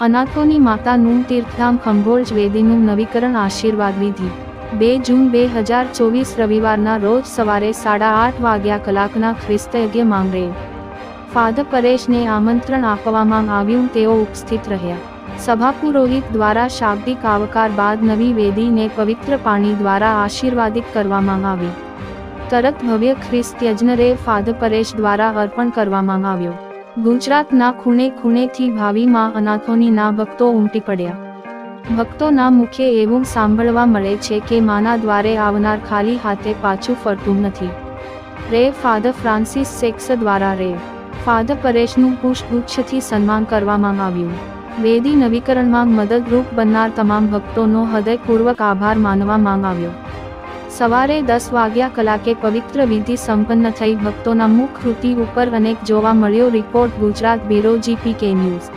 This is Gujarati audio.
અનાથોની માતાનું તીર્થધામ ખંભોળ વેદીનું નવીકરણ આશીર્વાદ વિધિ 2 જૂન 2024 રવિવારના રોજ સવારે 8:30 વાગ્યા કલાકના ખ્રિસ્ત યજ્ઞ માંગરે ફાધર પરેશને આમંત્રણ આપવામાં આવ્યું, તેઓ ઉપસ્થિત રહ્યા. સભા પુરોહિત દ્વારા શાબ્દિક આવકાર બાદ નવી વેદીને પવિત્ર પાણી દ્વારા આશીર્વાદિત કરવામાં આવી. તરત ભવ્ય ખ્રિસ્ત યજ્ઞ ફાધર પરેશ દ્વારા અર્પણ કરવામાં આવ્યો. ગુજરાતના ખૂણે ખૂણેથી ભાવિમાં અનાથોની ના ભક્તો ઉમટી પડ્યા. ભક્તોના મુખે એવું સાંભળવા મળે છે કે માના દ્વારે આવનાર ખાલી હાથે પાછું ફરતું નથી. ફાધર ફ્રાન્સિસ સેક્સ દ્વારા ફાધર પરેશનું પુષ્પગુચ્છથી સન્માન કરવામાં આવ્યું. વેદી નવીકરણમાં મદદરૂપ બનનાર તમામ ભક્તોનો હૃદયપૂર્વક આભાર માનવામાં આવ્યો. સવારે 10 વાગ્યા કલાકે પવિત્ર વિધિ સંપન્ન થઈ. ભક્તોના મુખ કૃતિ ઉપર અનેક જોવા મળ્યો. Report Gujarat bureau GPK news.